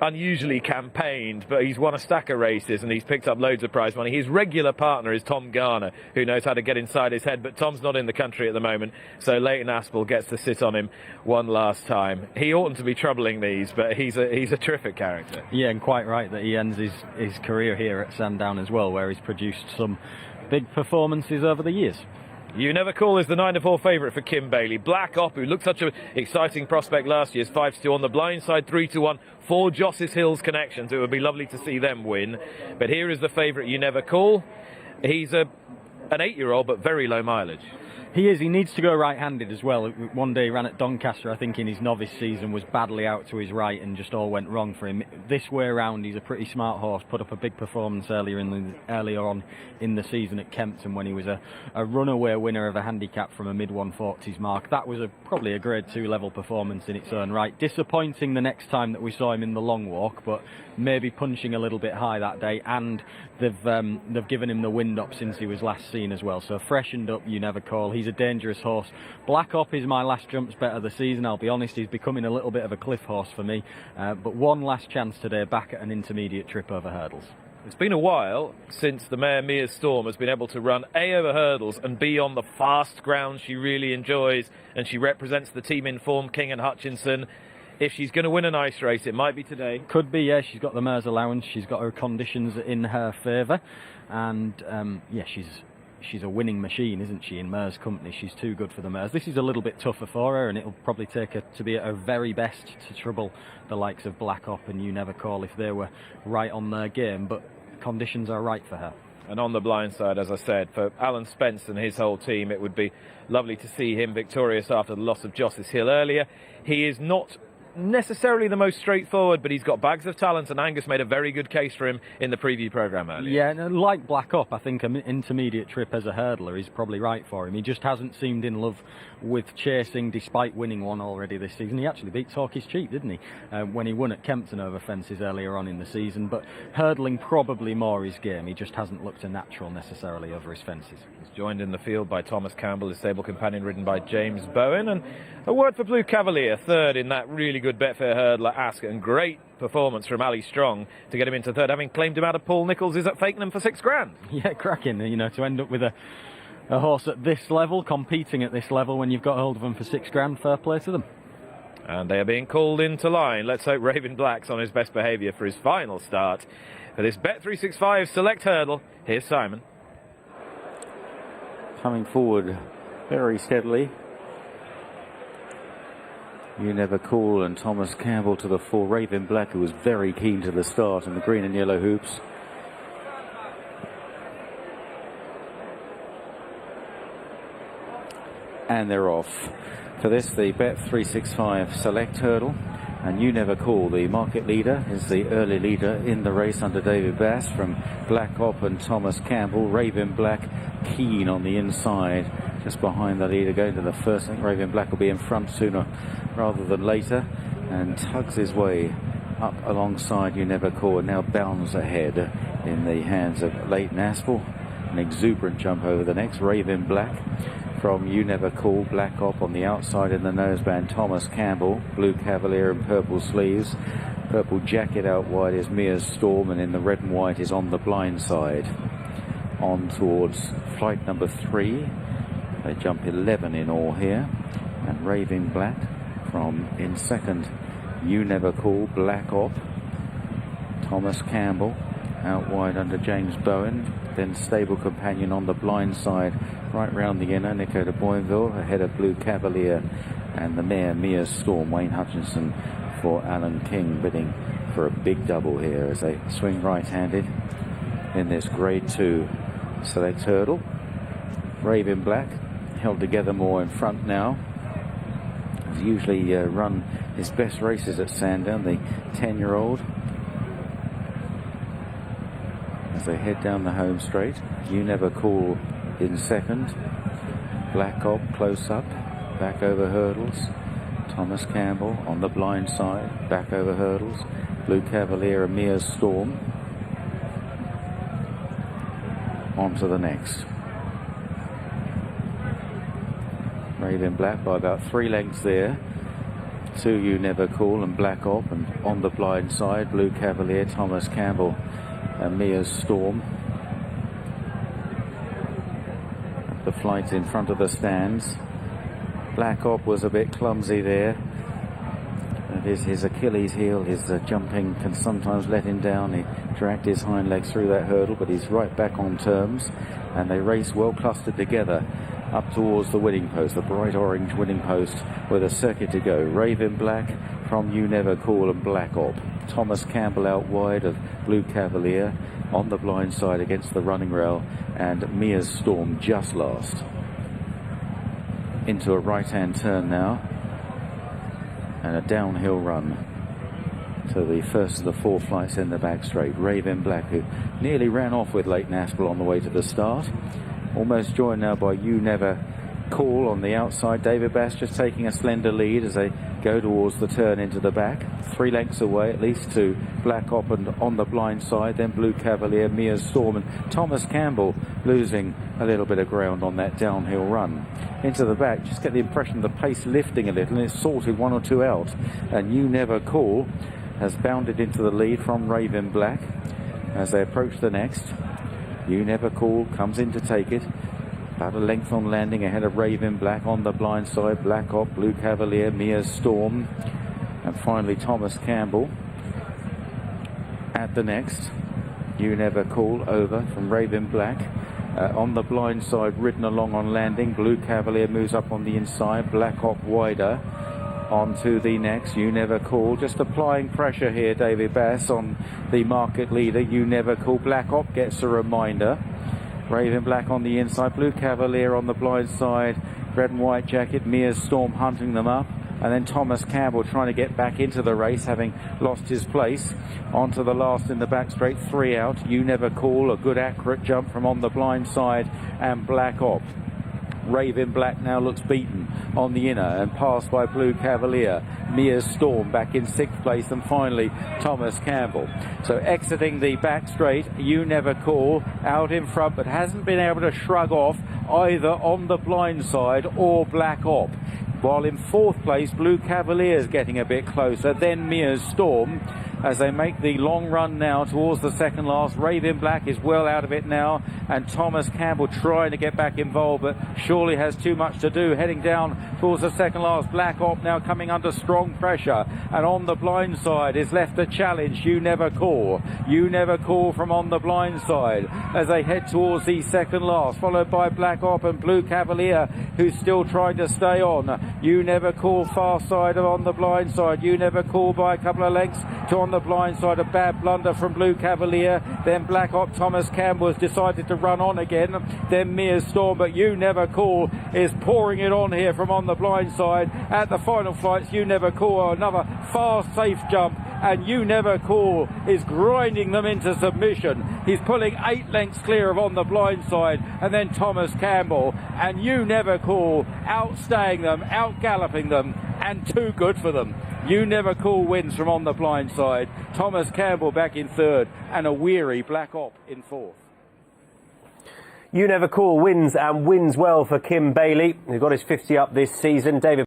unusually campaigned, but he's won a stack of races and he's picked up loads of prize money. His regular partner is Tom Garner, who knows how to get inside his head, but Tom's not in the country at the moment, so Leighton Aspel gets to sit on him one last time. He oughtn't to be troubling these, but he's a terrific character. Yeah, and quite right that he ends his career here at Sandown as well, where he's produced some big performances over the years. Younevercall is the 9-4 favourite for Kim Bailey. Black Op, who looked such an exciting prospect last year, is 5-2 on the blind side, 3-1 for Josses Hills connections. It would be lovely to see them win. But here is the favourite, Younevercall. He's an 8-year-old, but very low mileage. He is. He needs to go right-handed as well. One day he ran at Doncaster, I think in his novice season, was badly out to his right and just all went wrong for him. This way around, he's a pretty smart horse. Put up a big performance earlier on in the season at Kempton when he was a runaway winner of a handicap from a mid-140s mark. That was probably a Grade 2 level performance in its own right. Disappointing the next time that we saw him in the long walk, but maybe punching a little bit high that day, and they've given him the wind up since he was last seen as well. So freshened up Younevercall. He's a dangerous horse. Black Op is my last jumps bet of the season. I'll be honest, he's becoming a little bit of a cliff horse for me. But one last chance today, back at an intermediate trip over hurdles. It's been a while since the mare Mia Storm has been able to run A over hurdles and B on the fast ground she really enjoys, and she represents the team in form, King and Hutchinson. If she's going to win an ice race, it might be today. Could be, yeah. She's got the mare's allowance. She's got her conditions in her favour. And, yeah, she's a winning machine, isn't she, in mare's company? She's too good for the mares. This is a little bit tougher for her, and it'll probably take her to be at her very best to trouble the likes of Black Op and Younevercall if they were right on their game. But conditions are right for her. And on the blind side, as I said, for Alan Spence and his whole team, it would be lovely to see him victorious after the loss of Josses Hill earlier. He is not necessarily the most straightforward, but he's got bags of talent, and Angus made a very good case for him in the preview programme earlier. Yeah, and like Black Op, I think an intermediate trip as a hurdler is probably right for him. He just hasn't seemed in love with chasing, despite winning one already this season. He actually beat Talk Is Cheap, didn't he, when he won at Kempton over fences earlier on in the season. But hurdling probably more his game. He just hasn't looked a natural necessarily over his fences. He's joined in the field by Thomas Campbell, his stable companion, ridden by James Bowen. And a word for Blue Cavalier, third in that really good Betfair hurdler Ask, and great performance from Ali Strong to get him into third, having claimed him out of Paul Nicholls is at Fakenham for £6,000. Yeah, cracking, you know, to end up with a horse at this level, competing at this level when you've got hold of them for £6,000, fair play to them. And they are being called into line. Let's hope Raven Black's on his best behaviour for his final start for this Bet365 Select Hurdle. Here's Simon. Coming forward very steadily. Younevercall and Thomas Campbell to the fore. Raven Black, who was very keen to the start in the green and yellow hoops. And they're off. For this, the Bet365 Select Hurdle. And Younevercall, the market leader, is the early leader in the race under David Bass from Black Op and Thomas Campbell. Raven Black keen on the inside, just behind the leader, going to the first. I think Raven Black will be in front sooner rather than later, and tugs his way up alongside Younevercall, and now bounds ahead in the hands of Leighton Aspel. An exuberant jump over the next. Raven Black from Younevercall. Black Op on the outside in the noseband. Thomas Campbell, Blue Cavalier and purple sleeves. Purple jacket out wide is Mia's Storm, and in the red and white is On the Blind Side. On towards flight number 3. They jump 11 in all here. And Raven Black from in second. Younevercall, Black Op. Thomas Campbell out wide under James Bowen. Then stable companion On the Blind Side right round the inner, Nico de Boinville ahead of Blue Cavalier, and the mare Mia's Storm. Wayne Hutchinson for Alan King bidding for a big double here as they swing right-handed in this Grade 2 Select Hurdle. Raven Black held together more in front now. He's usually run his best races at Sandown, the 10-year-old. As they head down the home straight, Younevercall in second. Black Op close up, back over hurdles. Thomas Campbell On the Blind Side, back over hurdles. Blue Cavalier and Mia's Storm. On to the next. Raven Black by about 3 lengths there. to Younevercall and Black Op, and on the blind side, Blue Cavalier, Thomas Campbell and Mia's Storm. The flight in front of the stands. Black Op was a bit clumsy there. It is his Achilles heel. His jumping can sometimes let him down. He dragged his hind legs through that hurdle, but he's right back on terms, and they race well clustered together up towards the winning post, the bright orange winning post with a circuit to go. Raven Black from Younevercall and Black Op. Thomas Campbell out wide of Blue Cavalier on the blind side against the running rail, and Mia's Storm just last. Into a right-hand turn now, and a downhill run to the first of the 4 flights in the back straight. Raven Black, who nearly ran off with Leighton Aspel on the way to the start. Almost joined now by Younevercall on the outside. David Bass just taking a slender lead as they go towards the turn into the back. 3 lengths away at least to Black Op and on the blind side, then Blue Cavalier, Mia's Storm, and Thomas Campbell losing a little bit of ground on that downhill run. Into the back, just get the impression of the pace lifting a little, and it's sorted 1 or 2 out. And Younevercall has bounded into the lead from Raven Black as they approach the next. Younevercall comes in to take it. About a length on landing ahead of Raven Black on the blind side. Black Op, Blue Cavalier, Mia's Storm, and finally Thomas Campbell at the next. Younevercall over from Raven Black. On the blind side, ridden along on landing. Blue Cavalier moves up on the inside. Black Op wider. On to the next. Younevercall just applying pressure here, David Bass, on the market leader. Younevercall. Black Op gets a reminder. Raven Black on the inside. Blue Cavalier on the blind side. Red and white jacket. Mia's Storm hunting them up. And then Thomas Campbell trying to get back into the race, having lost his place. On to the last in the back straight, 3 out. Younevercall, a good accurate jump from on the blind side, and Black Op. Raven Black now looks beaten on the inner and passed by Blue Cavalier. Mia's Storm back in 6th place, and finally Thomas Campbell. So exiting the back straight, Younevercall out in front, but hasn't been able to shrug off either on the blind side or Black Op. While in 4th place, Blue Cavalier's getting a bit closer, then Mia's Storm, as they make the long run now towards the second last. Raven Black is well out of it now, and Thomas Campbell trying to get back involved, but surely has too much to do, heading down towards the second last. Black Op now coming under strong pressure, and on the blind side is left a challenge, Younevercall. Younevercall from on the blind side as they head towards the second last, followed by Black Op and Blue Cavalier, who's still trying to stay on. Younevercall far side on the blind side. Younevercall by a couple of lengths to on the blind side. A bad blunder from Blue Cavalier. Then Black Op. Thomas Campbell has decided to run on again. Then Mia's Storm, but Younevercall is pouring it on here from on the blind side. At the final flights, Younevercall, another fast, safe jump, and Younevercall is grinding them into submission. He's pulling 8 lengths clear of on the blind side, and then Thomas Campbell, and Younevercall outstaying them, out-galloping them, and too good for them. Younevercall wins from on the blind side. Thomas Campbell back in 3rd, and a weary Black Op in 4th. Younevercall wins, and wins well for Kim Bailey, who got his 50 up this season. David